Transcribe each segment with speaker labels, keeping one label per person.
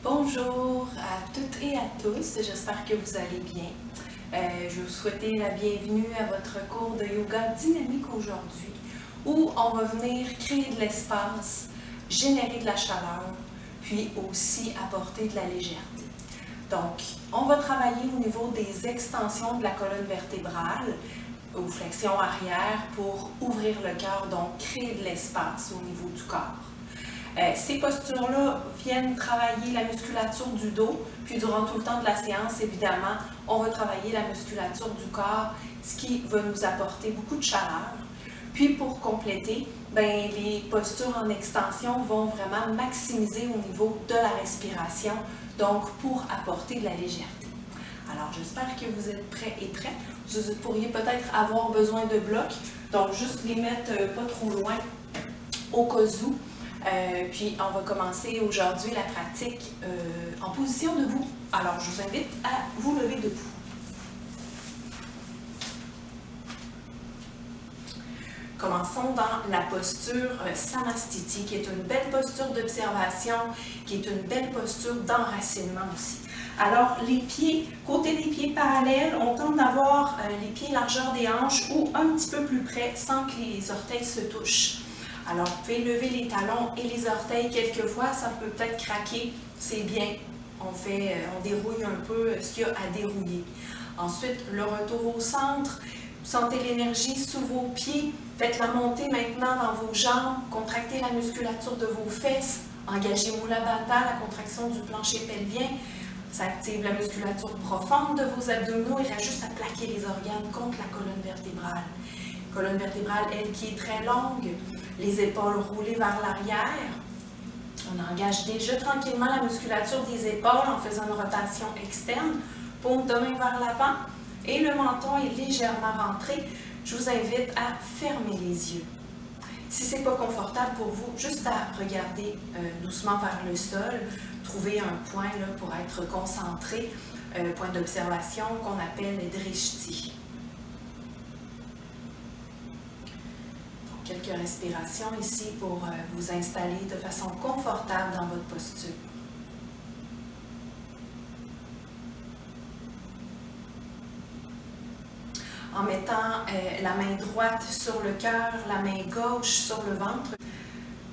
Speaker 1: Bonjour à toutes et à tous, j'espère que vous allez bien. Je vous souhaite la bienvenue à votre cours de yoga dynamique aujourd'hui où on va venir créer de l'espace, générer de la chaleur, puis aussi apporter de la légèreté. Donc, on va travailler au niveau des extensions de la colonne vertébrale aux flexions arrière pour ouvrir le cœur, donc créer de l'espace au niveau du corps. Ces postures-là viennent travailler la musculature du dos, puis durant tout le temps de la séance, évidemment, on va travailler la musculature du corps, ce qui va nous apporter beaucoup de chaleur. Puis pour compléter, les postures en extension vont vraiment maximiser au niveau de la respiration, donc pour apporter de la légèreté. Alors j'espère que vous êtes prêts et prêtes. Vous pourriez peut-être avoir besoin de blocs, donc juste les mettre pas trop loin au cas où. Puis on va commencer aujourd'hui la pratique en position debout. Alors je vous invite à vous lever debout. Commençons dans la posture Samastiti, qui est une belle posture d'observation, qui est une belle posture d'enracinement aussi. Alors les pieds, côté des pieds parallèles, on tente d'avoir les pieds largeur des hanches ou un petit peu plus près sans que les orteils se touchent. Alors, vous pouvez lever les talons et les orteils quelques fois, ça peut peut-être craquer, c'est bien. On dérouille un peu ce qu'il y a à dérouiller. Ensuite, le retour au centre. Vous sentez l'énergie sous vos pieds. Faites-la monter maintenant dans vos jambes. Contractez la musculature de vos fesses. Engagez Mula Bandha, la contraction du plancher pelvien. Ça active la musculature profonde de vos abdominaux et reste juste à plaquer les organes contre la colonne vertébrale. Colonne vertébrale, elle, qui est très longue. Les épaules roulées vers l'arrière. On engage déjà tranquillement la musculature des épaules en faisant une rotation externe. Paume de main vers l'avant. Et le menton est légèrement rentré. Je vous invite à fermer les yeux. Si ce n'est pas confortable pour vous, juste à regarder doucement vers le sol. Trouver un point là, pour être concentré. Point d'observation qu'on appelle Drishti. Quelques respirations ici pour vous installer de façon confortable dans votre posture. En mettant la main droite sur le cœur, la main gauche sur le ventre,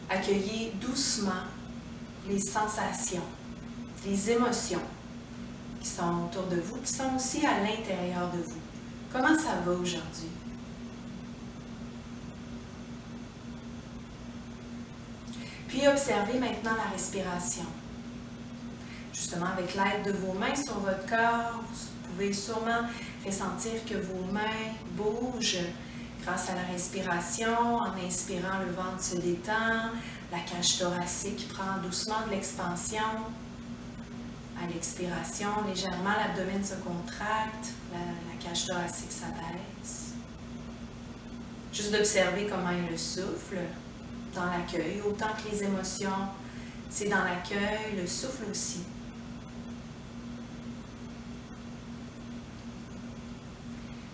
Speaker 1: accueillez doucement les sensations, les émotions qui sont autour de vous, qui sont aussi à l'intérieur de vous. Comment ça va aujourd'hui? Puis observez maintenant la respiration. Justement, avec l'aide de vos mains sur votre corps, vous pouvez sûrement ressentir que vos mains bougent grâce à la respiration. En inspirant, le ventre se détend, la cage thoracique prend doucement de l'expansion. À l'expiration, légèrement, l'abdomen se contracte, la cage thoracique s'abaisse. Juste d'observer comment est le souffle. Dans l'accueil, autant que les émotions, c'est dans l'accueil, le souffle aussi.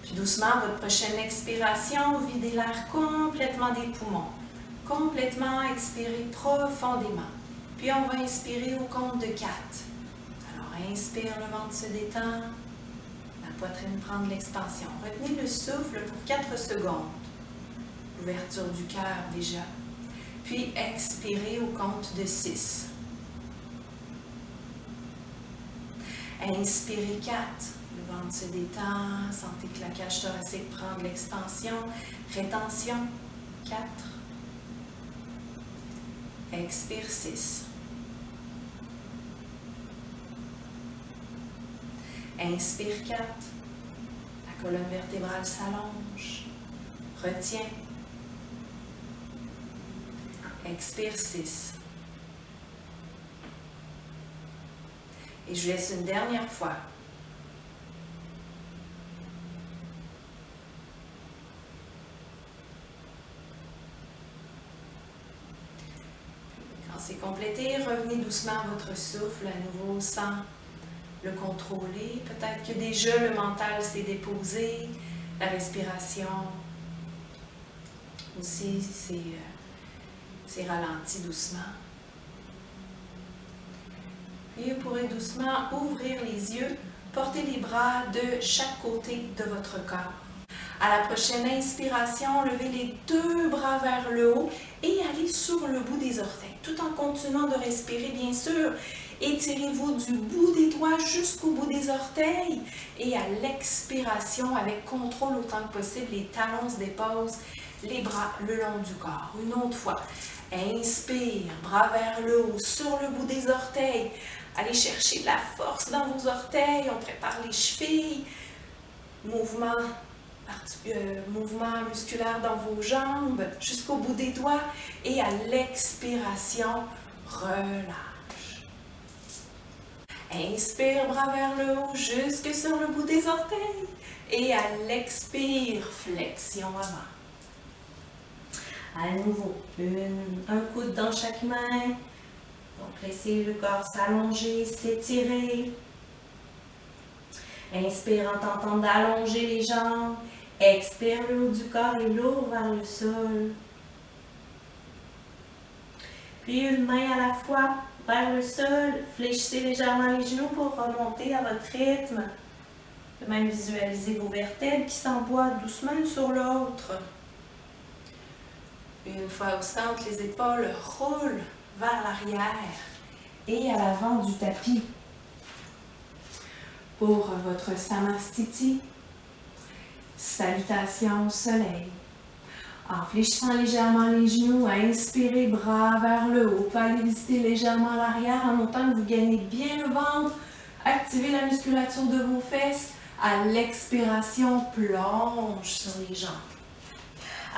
Speaker 1: Puis doucement, votre prochaine expiration, videz l'air complètement des poumons. Complètement expirez profondément. Puis on va inspirer au compte de 4. Alors inspire, le ventre se détend, la poitrine prend de l'expansion. Retenez le souffle pour 4 secondes. L'ouverture du cœur déjà. Puis expirez au compte de 6. Inspirez 4. Le ventre se détend. Sentez que la cage thoracique prend de l'expansion. Rétention. 4. Expire 6. Inspire 4. La colonne vertébrale s'allonge. Retiens. Expire 6. Et je laisse une dernière fois. Quand c'est complété, revenez doucement à votre souffle à nouveau sans le contrôler. Peut-être que déjà le mental s'est déposé, la respiration aussi c'est ralenti doucement. Et vous pourrez doucement ouvrir les yeux, porter les bras de chaque côté de votre corps. À la prochaine inspiration, levez les deux bras vers le haut et allez sur le bout des orteils. Tout en continuant de respirer, bien sûr, étirez-vous du bout des doigts jusqu'au bout des orteils. Et à l'expiration, avec contrôle autant que possible, les talons se déposent, les bras le long du corps. Une autre fois. Inspire, bras vers le haut, sur le bout des orteils. Allez chercher de la force dans vos orteils. On prépare les chevilles. Mouvement musculaire dans vos jambes jusqu'au bout des doigts. Et à l'expiration, relâche. Inspire, bras vers le haut, jusque sur le bout des orteils. Et à l'expire, flexion avant. À nouveau, un coude dans chaque main. Donc, laissez le corps s'allonger, s'étirer. Inspire en tentant d'allonger les jambes. Expire, le haut du corps est lourd vers le sol. Puis une main à la fois vers le sol. Fléchissez légèrement les genoux pour remonter à votre rythme. Vous pouvez même visualiser vos vertèbres qui s'emboîtent doucement une sur l'autre. Une fois au centre, les épaules roulent vers l'arrière et à l'avant du tapis. Pour votre Samastiti, salutation au soleil. En fléchissant légèrement les genoux, inspirez, bras vers le haut. Vous pouvez aller visiter légèrement l'arrière en autant que vous gagnez bien le ventre. Activez la musculature de vos fesses. À l'expiration, plonge sur les jambes.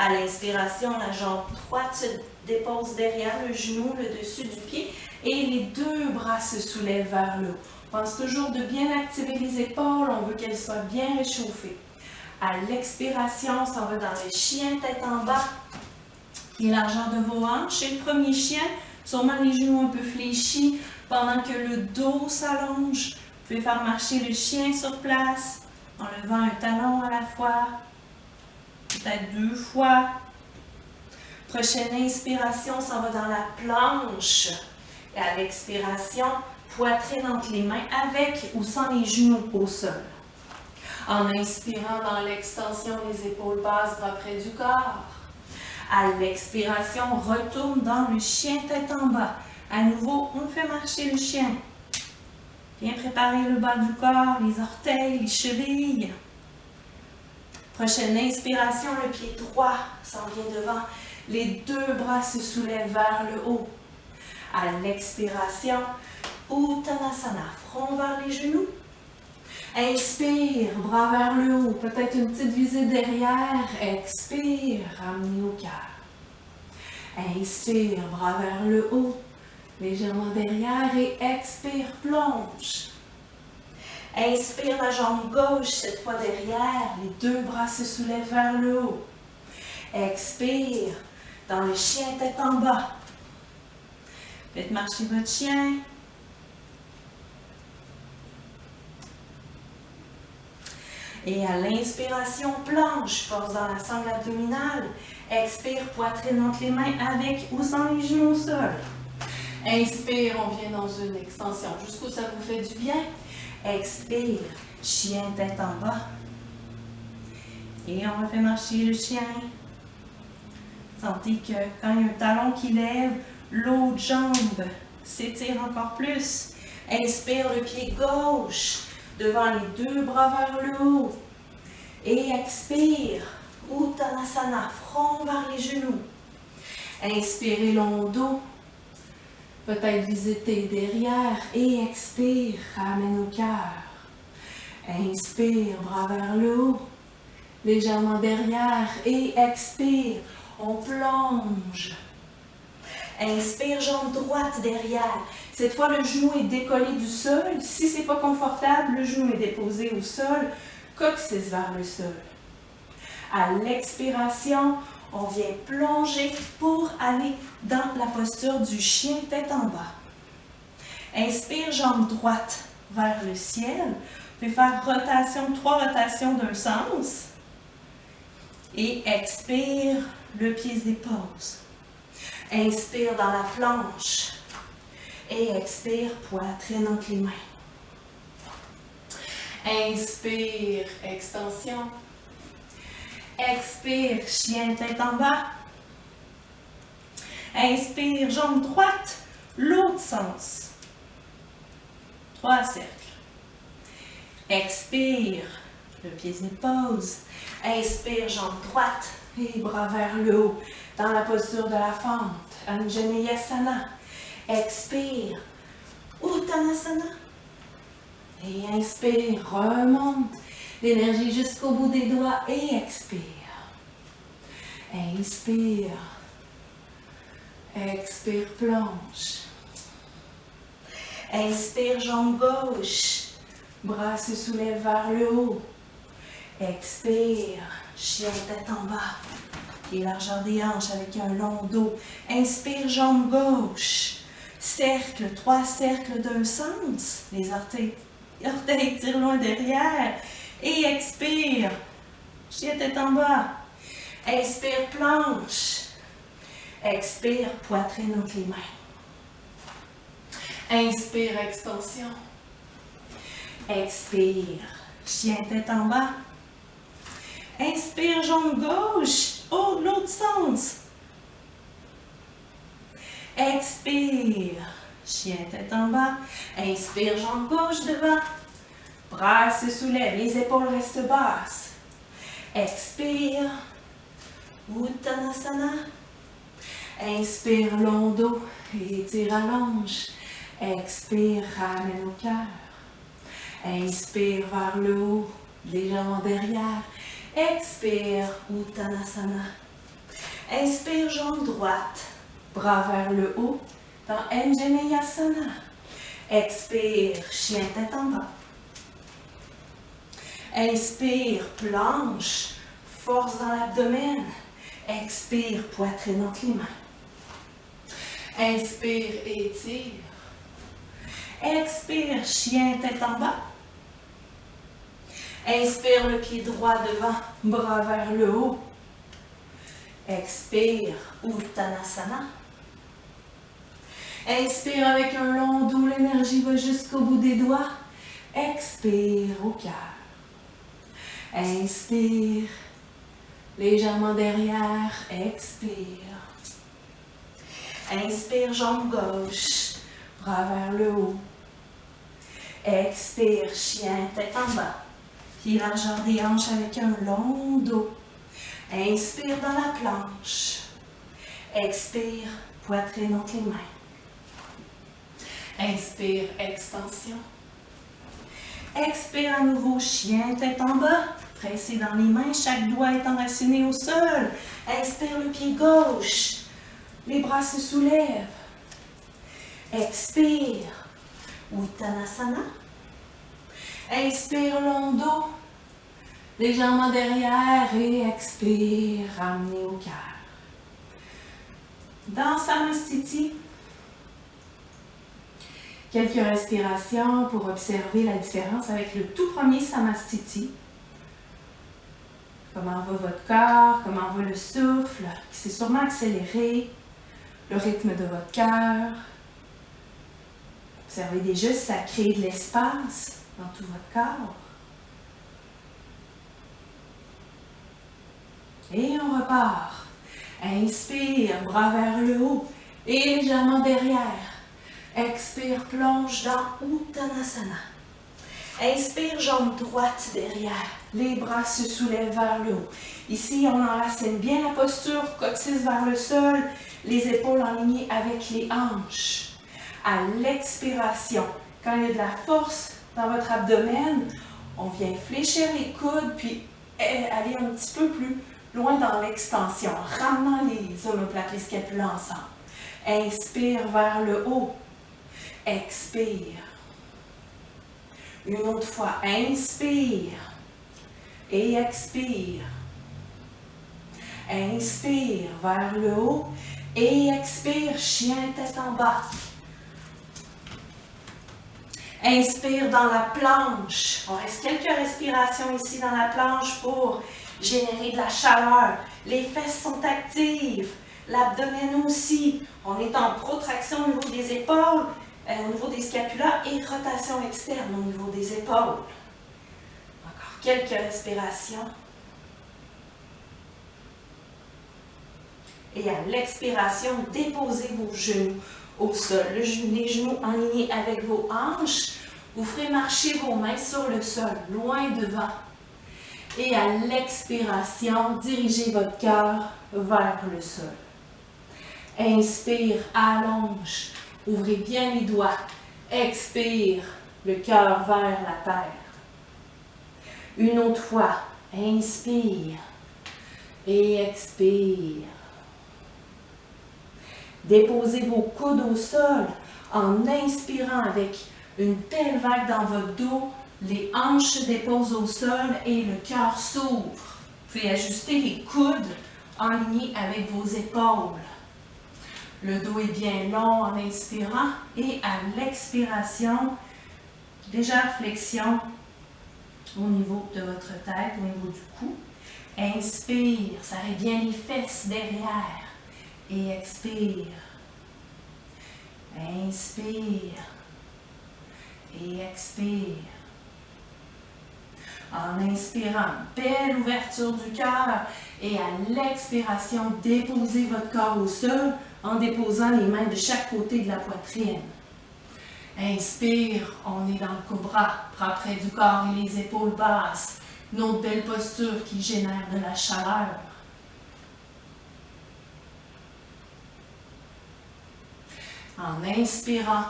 Speaker 1: À l'inspiration, la jambe droite se dépose derrière le genou, le dessus du pied, et les deux bras se soulèvent vers le haut. On pense toujours de bien activer les épaules, on veut qu'elles soient bien réchauffées. À l'expiration, on s'en va dans le chien, tête en bas, et largeur de vos hanches. Et le premier chien, sûrement les genoux un peu fléchis, pendant que le dos s'allonge. Vous pouvez faire marcher le chien sur place, en levant un talon à la fois. Peut-être 2 fois. Prochaine inspiration, on s'en va dans la planche. Et à l'expiration, poitrine entre les mains avec ou sans les genoux au sol. En inspirant dans l'extension, les épaules basses, bras près du corps. À l'expiration, on retourne dans le chien tête en bas. À nouveau, on fait marcher le chien. Bien préparer le bas du corps, les orteils, les chevilles. Prochaine inspiration, le pied droit s'en vient devant. Les deux bras se soulèvent vers le haut. À l'expiration, Uttanasana, front vers les genoux. Inspire, bras vers le haut. Peut-être une petite visite derrière. Expire, ramenez au cœur. Inspire, bras vers le haut. Légèrement derrière et expire, plonge. Inspire la jambe gauche, cette fois derrière. Les deux bras se soulèvent vers le haut. Expire, dans le chien tête en bas. Faites marcher votre chien. Et à l'inspiration, planche, force dans la sangle abdominale. Expire, poitrine entre les mains avec ou sans les genoux au sol. Inspire, on vient dans une extension jusqu'où ça vous fait du bien. Expire, chien tête en bas. Et on refait marcher le chien. Sentez que quand il y a un talon qui lève, l'autre jambe s'étire encore plus. Inspire le pied gauche devant les deux bras vers le haut. Et expire, Uttanasana, front vers les genoux. Inspirez long dos. Peut-être visiter derrière et expire, ramène au cœur. Inspire, bras vers le haut, légèrement derrière et expire, on plonge. Inspire, jambe droite derrière. Cette fois, le genou est décollé du sol. Si ce n'est pas confortable, le genou est déposé au sol, coccyx vers le sol. À l'expiration, on vient plonger pour aller dans la posture du chien tête en bas. Inspire, jambe droite vers le ciel. Vous pouvez faire rotation, 3 rotations d'un sens. Et expire, le pied se dépose. Inspire dans la planche. Et expire, poitrine entre les mains. Inspire, extension. Expire, chien tête en bas. Inspire, jambe droite, l'autre sens. 3 cercles. Expire, le pied se pose. Inspire, jambe droite et bras vers le haut dans la posture de la fente. Anjaneyasana. Expire, Uttanasana. Et inspire, remonte l'énergie jusqu'au bout des doigts et expire. Inspire. Expire, planche. Inspire, jambe gauche. Bras se soulèvent vers le haut. Expire, chien tête en bas. Pied largeur des hanches avec un long dos. Inspire, jambe gauche. Cercle, 3 cercles d'un sens. Les orteils tirent loin derrière. Et expire, chien tête en bas. Inspire, planche. Expire, poitrine entre les mains. Inspire, extension. Expire, chien tête en bas. Inspire, jambe gauche. Oh, l'autre sens. Expire, chien tête en bas. Inspire, jambe gauche devant. Bras se soulèvent, les épaules restent basses. Expire, Uttanasana. Inspire, long dos et étire allonge. Expire, ramène au cœur. Inspire vers le haut, légèrement derrière. Expire, Uttanasana. Inspire, jambe droite, bras vers le haut dans Anjaneyasana. Expire, chien tête en bas. Inspire, planche, force dans l'abdomen. Expire, poitrine entre les mains. Inspire, étire. Expire, chien tête en bas. Inspire, le pied droit devant, bras vers le haut. Expire, Uttanasana. Inspire avec un long dos, l'énergie va jusqu'au bout des doigts. Expire au cœur. Inspire, légèrement derrière, expire. Inspire, jambe gauche, bras vers le haut. Expire, chien tête en bas. Pied largeur des hanches avec un long dos. Inspire dans la planche. Expire, poitrine entre les mains. Inspire, extension. Expire à nouveau, chien tête en bas. Pressez dans les mains, chaque doigt est enraciné au sol. Inspire le pied gauche. Les bras se soulèvent. Expire, Uttanasana. Inspire, long dos, légèrement derrière et expire, ramenez au cœur. Dans Samastiti, quelques respirations pour observer la différence avec le tout premier Samastiti. Comment va votre corps, comment va le souffle, qui s'est sûrement accéléré, le rythme de votre cœur. Observez déjà si ça crée de l'espace dans tout votre corps. Et on repart. Inspire, bras vers le haut et légèrement derrière. Expire, plonge dans Uttanasana. Inspire, jambe droite derrière. Les bras se soulèvent vers le haut. Ici, on enracine bien la posture, coccyx vers le sol, les épaules alignées avec les hanches. À l'expiration, quand il y a de la force dans votre abdomen, on vient fléchir les coudes, puis aller un petit peu plus loin dans l'extension, ramenant les omoplates, les scapules ensemble. Inspire vers le haut. Expire. Une autre fois, inspire et expire. Inspire vers le haut et expire, chien tête en bas. Inspire dans la planche. On reste quelques respirations ici dans la planche pour générer de la chaleur. Les fesses sont actives, l'abdomen aussi. On est en protraction au niveau des épaules. au niveau des scapulas et rotation externe au niveau des épaules. Encore quelques respirations. Et à l'expiration, déposez vos genoux au sol. Les genoux alignés avec vos hanches. Vous ferez marcher vos mains sur le sol, loin devant. Et à l'expiration, dirigez votre cœur vers le sol. Inspire, allonge. Ouvrez bien les doigts. Expire, le cœur vers la terre. Une autre fois, inspire et expire. Déposez vos coudes au sol en inspirant avec une belle vague dans votre dos. Les hanches se déposent au sol et le cœur s'ouvre. Vous pouvez ajuster les coudes en ligne avec vos épaules. Le dos est bien long en inspirant et à l'expiration, légère flexion au niveau de votre tête, au niveau du cou. Inspire, serrez bien les fesses derrière et expire. Inspire et expire. En inspirant, belle ouverture du cœur et à l'expiration, déposez votre corps au sol en déposant les mains de chaque côté de la poitrine. Inspire, on est dans le cobra, bras près du corps et les épaules basses. Une autre belle posture qui génère de la chaleur. En inspirant,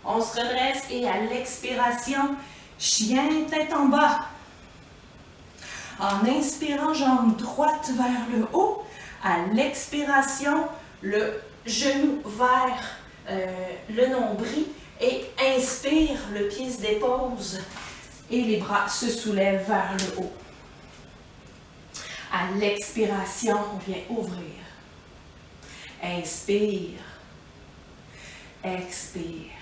Speaker 1: on se redresse et à l'expiration, chien tête en bas. En inspirant, jambe droite vers le haut. À l'expiration, le genou vers le nombril. Et inspire, le pied se dépose et les bras se soulèvent vers le haut. À l'expiration, on vient ouvrir. Inspire. Expire.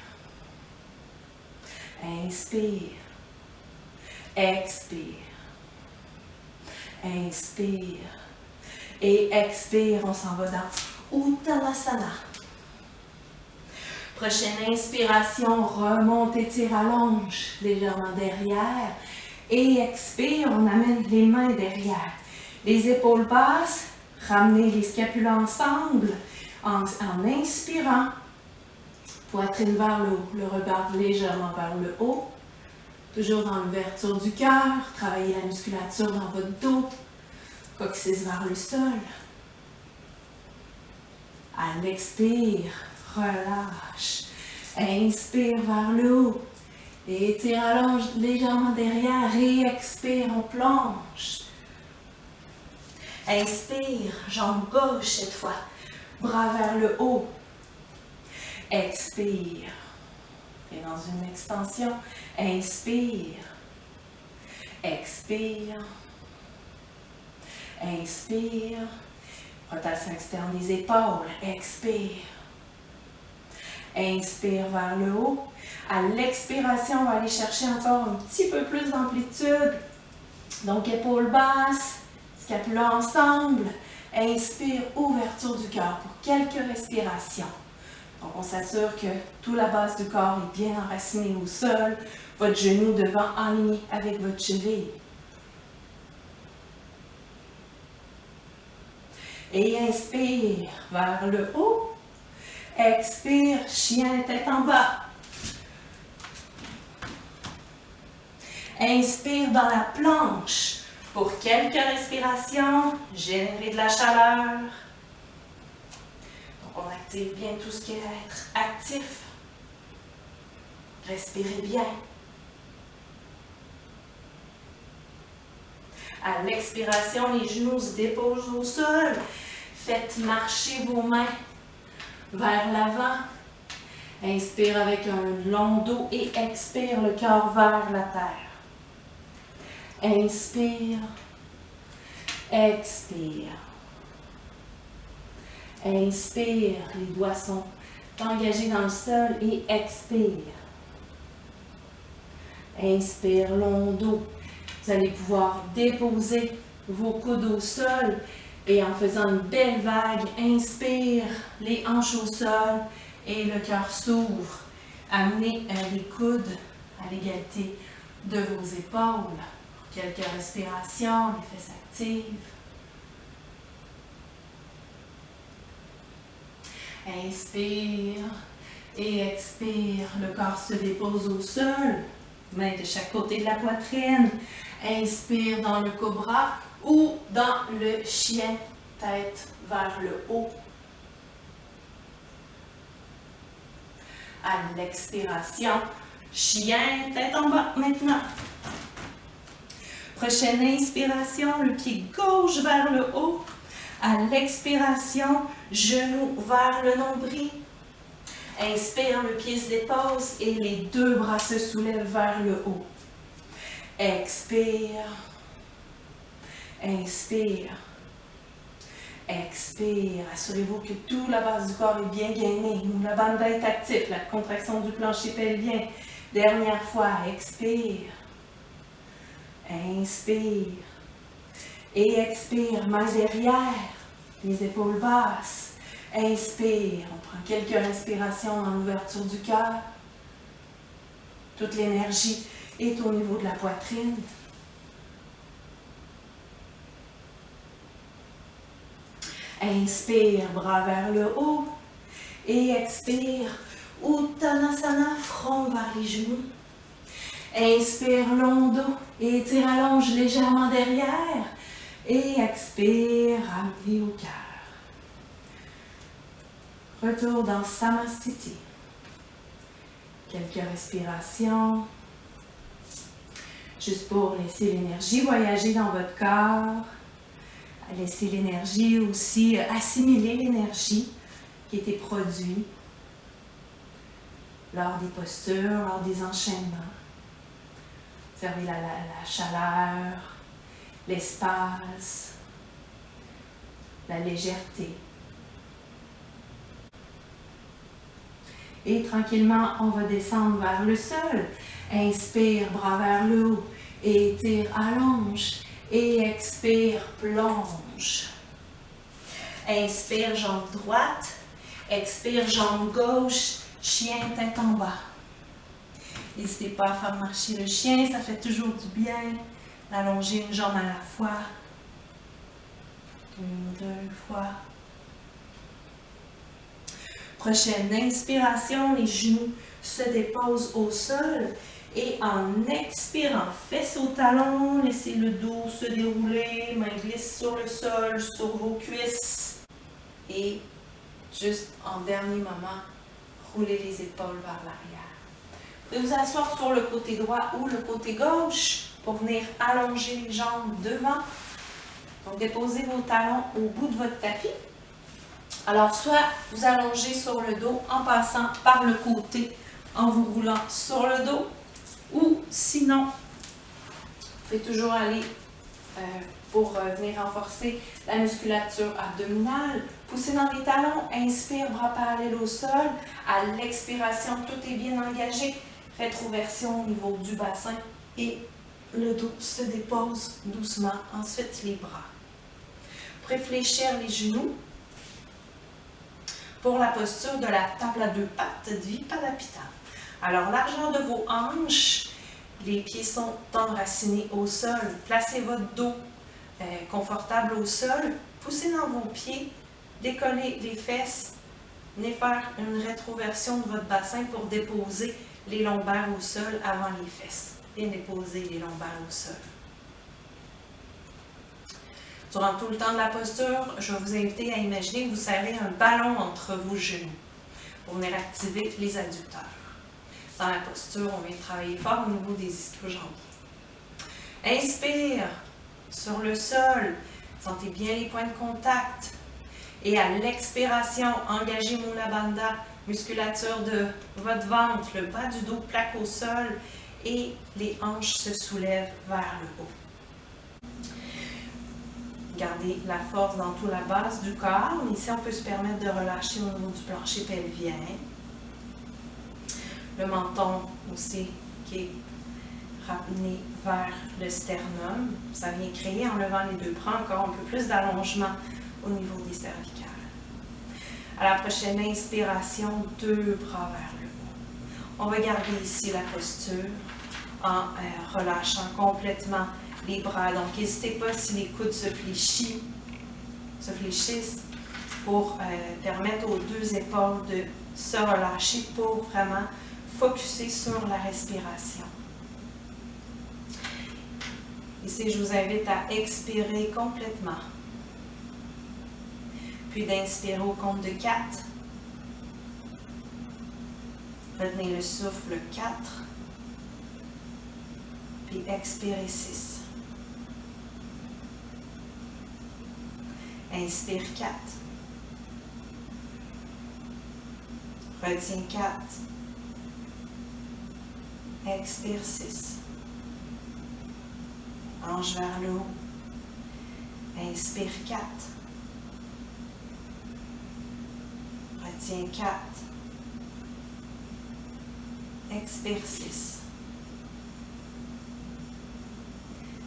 Speaker 1: Inspire. Expire. Inspire. Et expire, on s'en va dans Uttanasana. Prochaine inspiration, remonte, étire, allonge légèrement derrière. Et expire, on amène les mains derrière. Les épaules basses, ramenez les scapulas ensemble en inspirant. Poitrine vers le haut, le regard légèrement vers le haut. Toujours dans l'ouverture du cœur, travaillez la musculature dans votre dos. Coccyx vers le sol. À l'expire, relâche. Inspire vers le haut. Étire, allonge légèrement derrière. Et expire, on plonge. Inspire, jambe gauche cette fois. Bras vers le haut. Expire. Et dans une extension, inspire. Expire. Inspire. Rotation externe des épaules. Expire. Inspire vers le haut. À l'expiration, on va aller chercher encore un petit peu plus d'amplitude. Donc, épaules basses, scapula ensemble. Inspire, ouverture du cœur pour quelques respirations. Donc, on s'assure que toute la base du corps est bien enracinée au sol. Votre genou devant aligné avec votre cheville. Et inspire vers le haut. Expire, chien tête en bas. Inspire dans la planche. Pour quelques respirations, générer de la chaleur. Donc, on active bien tout ce qui est être actif. Respirez bien. À l'expiration, les genoux se déposent au sol. Faites marcher vos mains vers l'avant. Inspire avec un long dos et expire le cœur vers la terre. Inspire. Expire. Inspire. Les doigts sont engagés dans le sol et expire. Inspire, long dos. Vous allez pouvoir déposer vos coudes au sol et en faisant une belle vague, inspire, les hanches au sol et le cœur s'ouvre. Amenez les coudes à l'égalité de vos épaules. Quelques respirations, les fesses actives. Inspire et expire. Le corps se dépose au sol. Mains de chaque côté de la poitrine. Inspire dans le cobra ou dans le chien, tête vers le haut. À l'expiration, chien, tête en bas maintenant. Prochaine inspiration, le pied gauche vers le haut. À l'expiration, genou vers le nombril. Inspire, le pied se dépose et les deux bras se soulèvent vers le haut. Expire. Inspire. Expire. Assurez-vous que toute la base du corps est bien gainée. La bandha est active, la contraction du plancher pelvien. Dernière fois, expire. Inspire. Et expire, main derrière, les épaules basses. Inspire, on prend quelques respirations dans l'ouverture du cœur. Toute l'énergie est au niveau de la poitrine. Inspire, bras vers le haut. Et expire, Uttanasana, front vers les genoux. Inspire, long dos et étire, allonge légèrement derrière. Et expire, ramenez au cœur. Retour dans Samastiti. Quelques respirations. Juste pour laisser l'énergie voyager dans votre corps. Laisser l'énergie aussi, assimiler l'énergie qui a été produite lors des postures, lors des enchaînements. Observez la chaleur, l'espace, la légèreté. Et tranquillement, on va descendre vers le sol. Inspire, bras vers le haut. Étire, allonge. Et expire, plonge. Inspire, jambe droite. Expire, jambe gauche. Chien, tête en bas. N'hésitez pas à faire marcher le chien, ça fait toujours du bien. Allonger une jambe à la fois. Deux fois. Prochaine inspiration, les genoux se déposent au sol. Et en expirant, fesses au talon, laissez le dos se dérouler, mains glissent sur le sol, sur vos cuisses. Et juste en dernier moment, roulez les épaules vers l'arrière. Vous pouvez vous asseoir sur le côté droit ou le côté gauche pour venir allonger les jambes devant. Donc, déposez vos talons au bout de votre tapis. Alors, soit vous allongez sur le dos en passant par le côté, en vous roulant sur le dos, ou sinon, vous pouvez toujours aller pour venir renforcer la musculature abdominale. Poussez dans les talons, inspire, bras parallèles au sol. À l'expiration, tout est bien engagé. Rétroversion au niveau du bassin et le dos se dépose doucement. Ensuite, les bras. Pour réfléchir les genoux, pour la posture de la table à deux pattes, Dvipadapita. Alors, largeur de vos hanches, les pieds sont enracinés au sol. Placez votre dos confortable au sol. Poussez dans vos pieds, décollez les fesses. Venez faire une rétroversion de votre bassin pour déposer les lombaires au sol avant les fesses. Bien déposer les lombaires au sol. Durant tout le temps de la posture, je vais vous inviter à imaginer que vous serrez un ballon entre vos genoux pour venir activer les adducteurs. Dans la posture, on vient travailler fort au niveau des ischio-jambiers. Inspire sur le sol, sentez bien les points de contact. Et à l'expiration, engagez Mula Bandha, musculature de votre ventre, le bas du dos plaque au sol et les hanches se soulèvent vers le haut. Gardez la force dans toute la base du corps. Ici, on peut se permettre de relâcher au niveau du plancher pelvien. Le menton aussi qui est ramené vers le sternum. Ça vient créer, en levant les deux bras, encore un peu plus d'allongement au niveau des cervicales. À la prochaine inspiration, deux bras vers le haut. On va garder ici la posture en relâchant complètement les bras. Donc, n'hésitez pas si les coudes se fléchissent pour permettre aux deux épaules de se relâcher pour vraiment focusser sur la respiration. Ici, je vous invite à expirer complètement. Puis d'inspirer au compte de 4. Retenez le souffle 4. Puis expirez 6. Inspire 4. Retiens 4. Expire 6. Hanche vers le haut. Inspire 4. Retiens 4. Expire 6.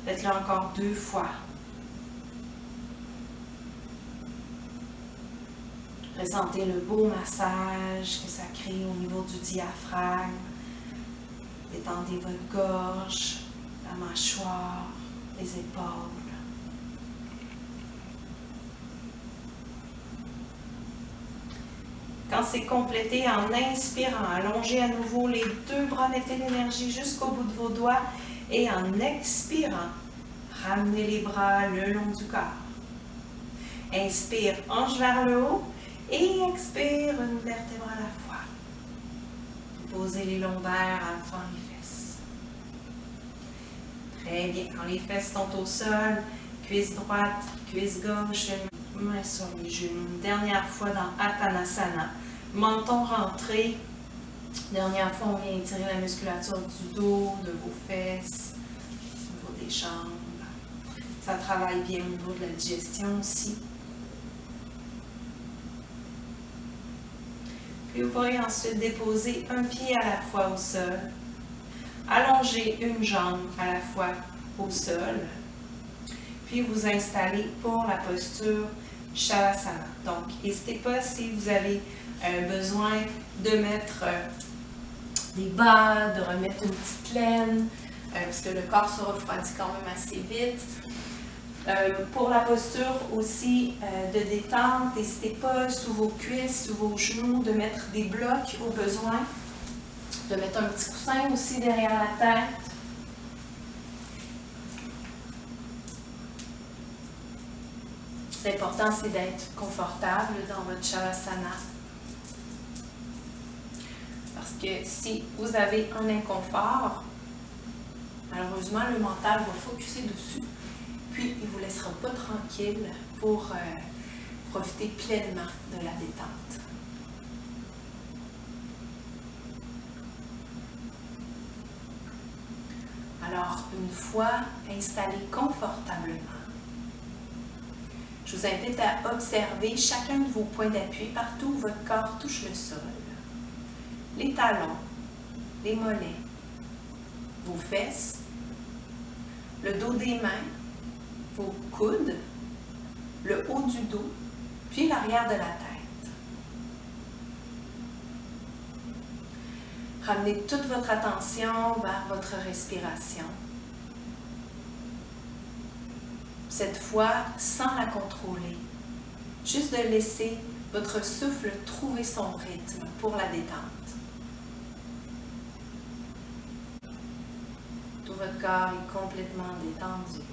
Speaker 1: Faites-le encore 2 fois. Ressentez le beau massage que ça crée au niveau du diaphragme. Détendez votre gorge, la mâchoire, les épaules. Quand c'est complété, en inspirant, allongez à nouveau les 2 bras, mettez l'énergie jusqu'au bout de vos doigts et en expirant, ramenez les bras le long du corps. Inspire, hanche vers le haut et expire une vertèbre à la fois. Posez les lombaires en levant les fesses. Très bien. Quand les fesses sont au sol, cuisse droite, cuisse gauche, main sur les genoux. Une dernière fois dans Uttanasana. Menton rentré. Dernière fois, on vient étirer la musculature du dos, de vos fesses, au niveau des jambes. Ça travaille bien au niveau de la digestion aussi. Puis vous pourrez ensuite déposer un pied à la fois au sol. Allonger une jambe à la fois au sol. Puis vous installer pour la posture Shavasana. Donc, n'hésitez pas si vous avez besoin de mettre des bas, de remettre une petite laine, parce que le corps se refroidit quand même assez vite. Pour la posture aussi de détente, n'hésitez pas sous vos cuisses, sous vos genoux, de mettre des blocs au besoin, de mettre un petit coussin aussi derrière la tête. L'important, c'est d'être confortable dans votre Shavasana. Parce que si vous avez un inconfort, malheureusement, le mental va focuser dessus. Puis, il ne vous laissera pas tranquille pour profiter pleinement de la détente. Alors, une fois installé confortablement, je vous invite à observer chacun de vos points d'appui partout où votre corps touche le sol. Les talons, les mollets, vos fesses, le dos des mains, vos coudes, le haut du dos, puis l'arrière de la tête. Ramenez toute votre attention vers votre respiration. Cette fois, sans la contrôler, juste de laisser votre souffle trouver son rythme pour la détente. Tout votre corps est complètement détendu.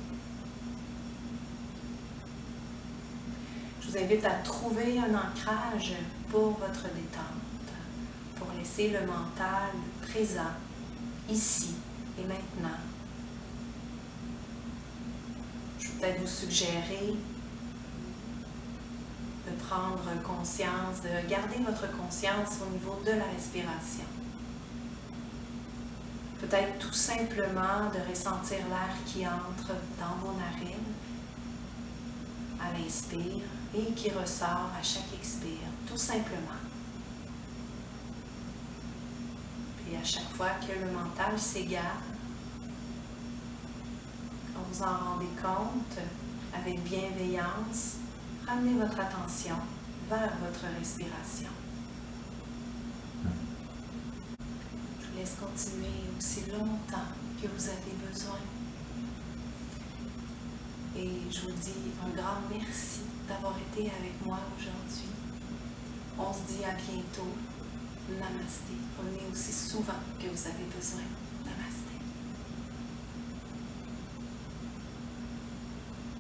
Speaker 1: Je vous invite à trouver un ancrage pour votre détente, pour laisser le mental présent, ici et maintenant. Je vais peut-être vous suggérer de prendre conscience, de garder votre conscience au niveau de la respiration. Peut-être tout simplement de ressentir l'air qui entre dans vos narines à l'inspire et qui ressort à chaque expire, tout simplement. Puis à chaque fois que le mental s'égare, quand vous en rendez compte, avec bienveillance, ramenez votre attention vers votre respiration. laisse continuer aussi longtemps que vous avez besoin. Et je vous dis un grand merci d'avoir été avec moi aujourd'hui. On se dit à bientôt. Namasté. Revenez aussi souvent que vous avez besoin.